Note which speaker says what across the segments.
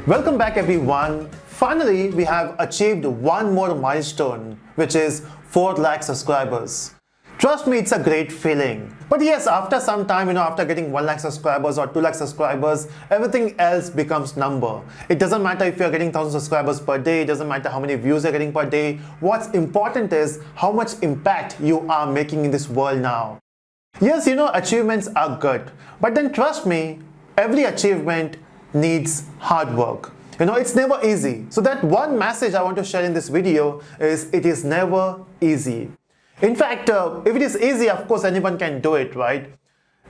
Speaker 1: Welcome back everyone. Finally, we have achieved one more milestone, which is 4 lakh subscribers. Trust me, it's a great feeling. But yes, after some time, after getting 1 lakh subscribers or 2 lakh subscribers, everything else becomes number. It doesn't matter if you're getting 1,000 subscribers per day, it doesn't matter how many views you're getting per day. What's important is how much impact you are making in this world now. Yes, achievements are good, but then trust me, every achievement needs hard work. It's never easy. So that one message I want to share in this video is it is never easy. In fact, if it is easy, of course, anyone can do it, right?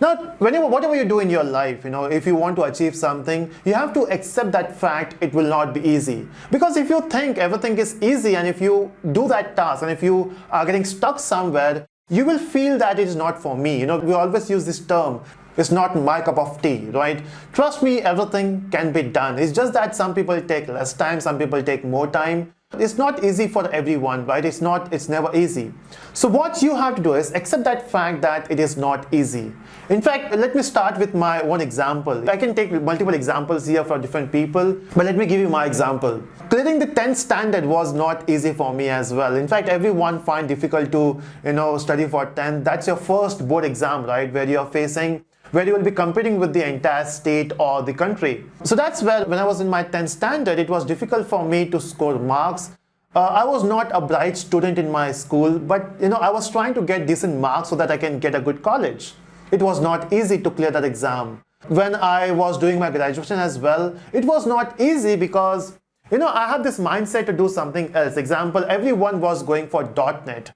Speaker 1: Now, whatever you do in your life, if you want to achieve something, you have to accept that fact it will not be easy. Because if you think everything is easy and if you do that task and if you are getting stuck somewhere, you will feel that it is not for me. We always use this term. It's not my cup of tea, right? Trust me, everything can be done. It's just that some people take less time, some people take more time. It's not easy for everyone, right? It's never easy. So what you have to do is accept that fact that it is not easy. In fact, let me start with my own example. I can take multiple examples here for different people, but let me give you my example. Clearing the 10th standard was not easy for me as well. In fact, everyone find difficult to, study for 10th. That's your first board exam, right? Where you will be competing with the entire state or the country. So that's where, when I was in my 10th standard, it was difficult for me to score marks. I was not a bright student in my school, but I was trying to get decent marks so that I can get a good college. It was not easy to clear that exam. When I was doing my graduation as well, it was not easy because I had this mindset to do something else. Example, everyone was going for .NET.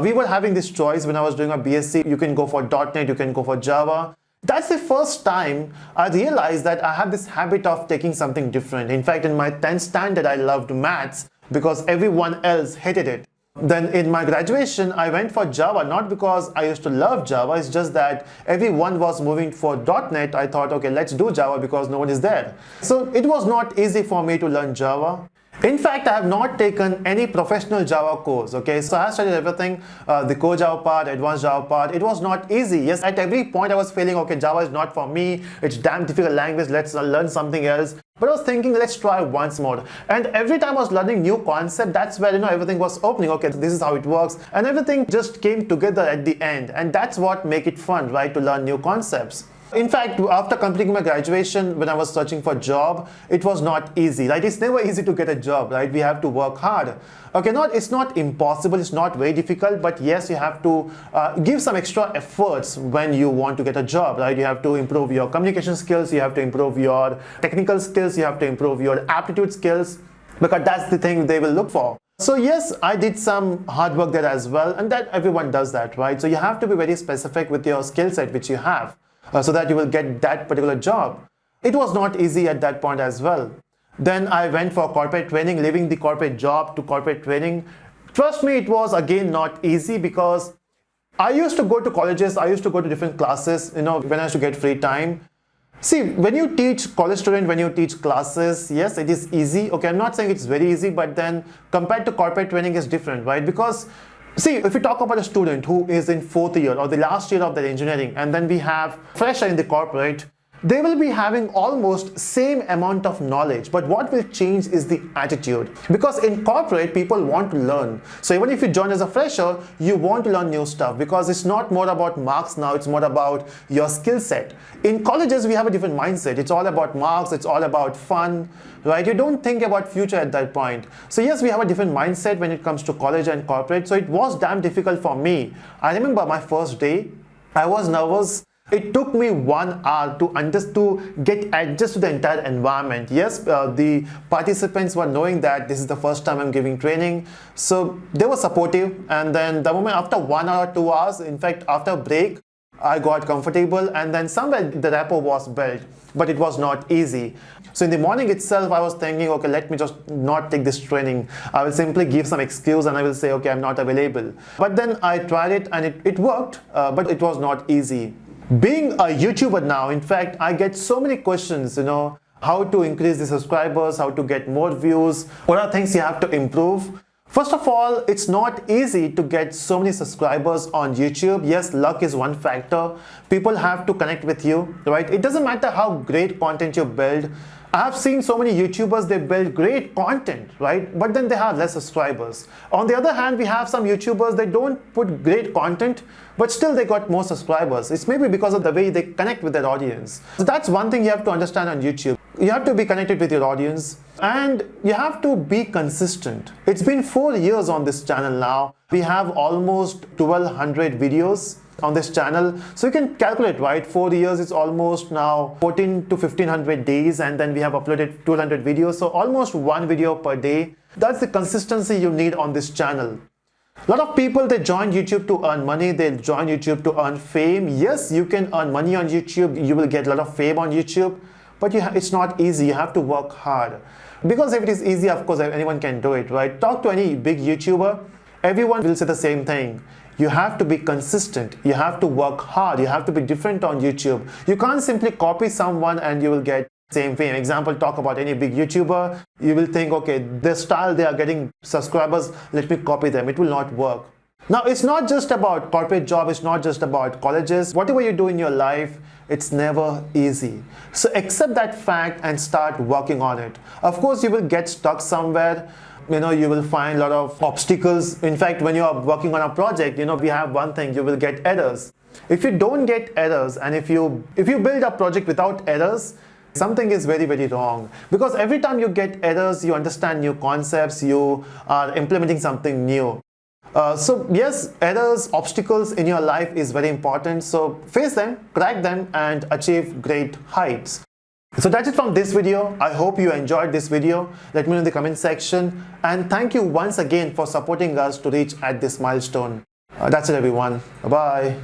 Speaker 1: We were having this choice when I was doing a BSc. You can go for .NET, you can go for Java. That's the first time I realized that I have this habit of taking something different. In fact, in my 10th standard, I loved maths because everyone else hated it. Then in my graduation, I went for Java, not because I used to love Java, it's just that everyone was moving for .NET. I thought, okay, let's do Java because no one is there. So it was not easy for me to learn Java. In fact, I have not taken any professional Java course, okay? So I studied everything, the core Java part, advanced Java part. It was not easy. Yes, at every point I was feeling, okay, Java is not for me. It's damn difficult language. Let's learn something else. But I was thinking, let's try once more. And every time I was learning new concept, that's where, everything was opening. Okay, this is how it works. And everything just came together at the end. And that's what make it fun, right? To learn new concepts. In fact, after completing my graduation, when I was searching for a job, it was not easy. Right? It's never easy to get a job, right? We have to work hard. Okay, it's not impossible, it's not very difficult, but yes, you have to give some extra efforts when you want to get a job, right? You have to improve your communication skills, you have to improve your technical skills, you have to improve your aptitude skills, because that's the thing they will look for. So yes, I did some hard work there as well, and that everyone does that, right? So you have to be very specific with your skill set which you have. So that you will get that particular job. It was not easy at that point as well. Then I went for corporate training, leaving the corporate job to corporate training. Trust me, it was again not easy because I used to go to colleges, I used to go to different classes, when I used to get free time. See, when you teach college student, when you teach classes, yes, it is easy. Okay, I'm not saying it's very easy, but then compared to corporate training is different, right? Because see, if we talk about a student who is in 4th year or the last year of their engineering, and then we have fresher in the corporate, they will be having almost same amount of knowledge, but what will change is the attitude. Because in corporate, people want to learn. So even if you join as a fresher, you want to learn new stuff because it's not more about marks now, it's more about your skill set. In colleges, we have a different mindset. It's all about marks, it's all about fun, right? You don't think about future at that point. So yes, we have a different mindset when it comes to college and corporate. So it was damn difficult for me. I remember my first day, I was nervous. It took me 1 hour to get adjusted to the entire environment. Yes, the participants were knowing that this is the first time I'm giving training. So they were supportive. And then the moment after 1 hour, 2 hours, in fact, after a break, I got comfortable and then somewhere the rapport was built, but it was not easy. So in the morning itself, I was thinking, okay, let me just not take this training. I will simply give some excuse and I will say, okay, I'm not available. But then I tried it and it worked, but it was not easy. Being a YouTuber now, in fact, I get so many questions, how to increase the subscribers, how to get more views, what are things you have to improve. First of all, it's not easy to get so many subscribers on YouTube. Yes, luck is one factor. People have to connect with you, right? It doesn't matter how great content you build. I have seen so many YouTubers, they build great content, right? But then they have less subscribers. On the other hand, we have some YouTubers, they don't put great content, but still they got more subscribers. It's maybe because of the way they connect with their audience. So that's one thing you have to understand on YouTube. You have to be connected with your audience and you have to be consistent. It's been 4 years on this channel now. We have almost 1200 videos on this channel. So you can calculate, right? 4 years is almost now 14 to 1500 days, and then we have uploaded 200 videos. So almost one video per day. That's the consistency you need on this channel. A lot of people, they join YouTube to earn money. They join YouTube to earn fame. Yes, you can earn money on YouTube. You will get a lot of fame on YouTube, but it's not easy. You have to work hard. Because if it is easy, of course, anyone can do it, right? Talk to any big YouTuber. Everyone will say the same thing. You have to be consistent. You have to work hard. You have to be different on YouTube. You can't simply copy someone and you will get same fame. Example, talk about any big YouTuber. You will think, okay, their style, they are getting subscribers. Let me copy them. It will not work. Now, it's not just about corporate job. It's not just about colleges. Whatever you do in your life, it's never easy. So accept that fact and start working on it. Of course, you will get stuck somewhere. You will find a lot of obstacles. In fact, when you are working on a project, we have one thing, you will get errors. If you don't get errors, and if you build a project without errors, something is very, very wrong. Because every time you get errors, you understand new concepts, you are implementing something new. So yes, errors, obstacles in your life is very important. So face them, crack them, and achieve great heights. So that's it from this video. I hope you enjoyed this video. Let me know in the comment section. And thank you once again for supporting us to reach at this milestone. That's it, everyone. Bye-bye.